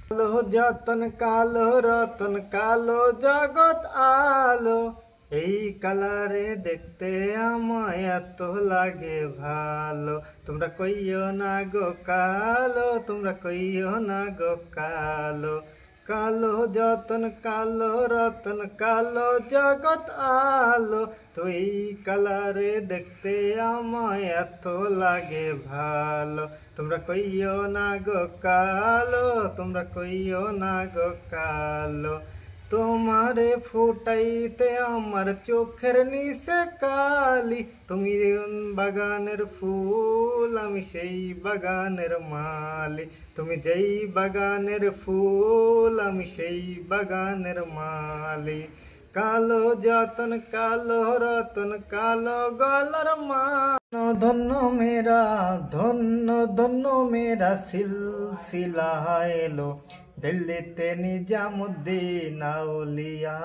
কালো যতন কালো রতন কালো জগৎ আলো, এই কালারে দেখতে আমায় এত লাগে ভালো। তোমরা কইও না গো কালো, তোমরা কইও না গো কালো। কালো যতন কালো রতন কালো জগৎ আলো, তো এই কালারে দেখতে আমায় এত লাগে ভালো। তোমরা কইও না গো কালো, তোমরা কইও না গো কালো। তোমারে ফুটাইতে আমার চোখের নিচে কালি, তুমি বাগানের ফুল আমি সেই বাগানের মালি। তুমি যেই বাগানের ফুল আমি সেই বাগানের মালি। কালো যতন কালো রতন কালো গলার মান, ধন্য মেরা ধন্য ধন্য মেরা সিলসিলা এলো, দিল্লিতে নিজামুদ্দিন আউলিয়া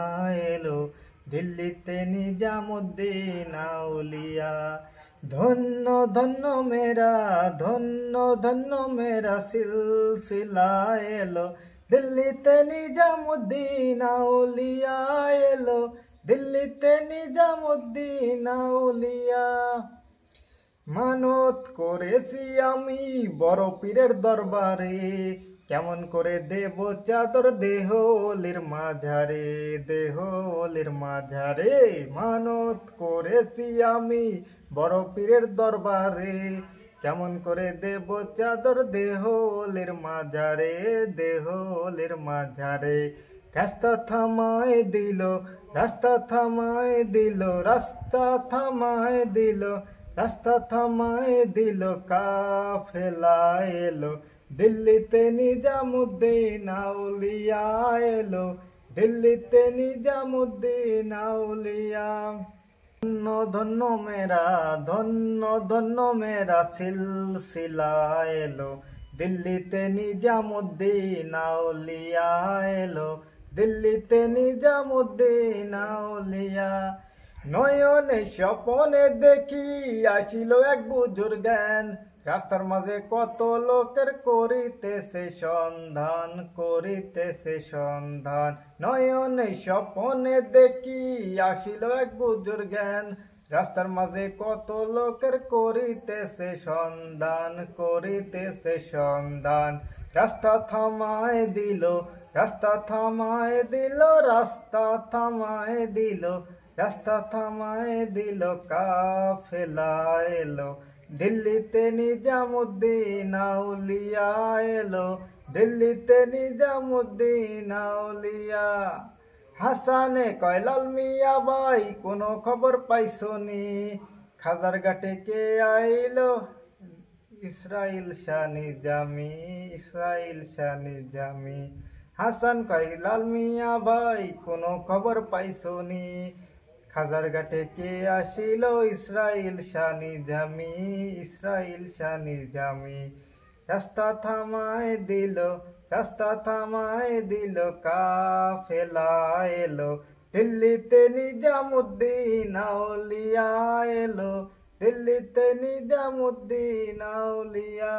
এলো, দিল্লিতে নিজামুদ্দিন আউলিয়া। ধন্য ধন্য মেরা ধন্য ধন্য মেরা সিলসিলা এলো, দিল্লিতে নিজামুদ্দিন আউলিয়া এলো, দিল্লিতে নিজামুদ্দিন আউলিয়া। মানত করেছি আমি বড় পীরের দরবারে, কেমন করে দেব চাদর দেহলির মাঝারে, দেহলির মাঝারে। মানত করেছি আমি বড় পীরের দরবারে, কেমন করে দেব চাদর দেহলির মাঝারে, দেহলির মাঝারে। রাস্তা থামায় দিল, রাস্তা থামায় দিল, রাস্তা থামায় দিল, রাস্তা থামায় দিল, কাফেলা এলো, দিল্লিতে নিজামুদ্দিন আউলিয়া এলো, দিল্লিতে নিজামুদ্দিন আউলিয়া। ধন্য ধন্য মেরা ধন্য ধন্য মেরা সিলসিলা এলো, দিল্লিতে নিজামুদ্দিন আউলিয়া এলো, দিল্লিতে নিজামুদ্দিন আউলিয়া। নয়নে স্বপনে দেখি আসিল এক বুঝুর জ্ঞান, রাস্তার মাঝে কত লোকের করিতেছে সন্ধান, করিতেছে সন্ধান। নয়নে স্বপনে দেখি আসিল এক বুঝুর জ্ঞান, রাস্তার মাঝে কত লোকের করিতেছে সন্ধান, করিতেছে সন্ধান। রাস্তা থামায় দিল, রাস্তা থামায় দিল, রাস্তা থামায় দিল, রাস্তা থামায় দিল, কাফেলা এলো, দিল্লিতে নিজামুদ্দিন আউলিয়া এলো, দিল্লিতে নিজামুদ্দিন আউলিয়া। হাসানে কয় লাল মিয়া ভাই কোনো খবর পাইছনি, খাজারঘাটে কে আইলো, ইসরাইল শাহ নিজামি, ইসরাইল শাহ নিজামি। হাসান কয় লাল মিয়া ভাই কোনো খবর পাইছনি, খাজারঘাটে কে আসিল, ইসরাইল শাহ নিজামি, ইসরাইল শাহ নিজামি। রাস্তা থামায় দিল, রাস্তা থামায় দিল, কাফেলা এলো, দিল্লিতে নিজামুদ্দিন আউলিয়া এলো, দিল্লিতে নিজামুদ্দিন আউলিয়া।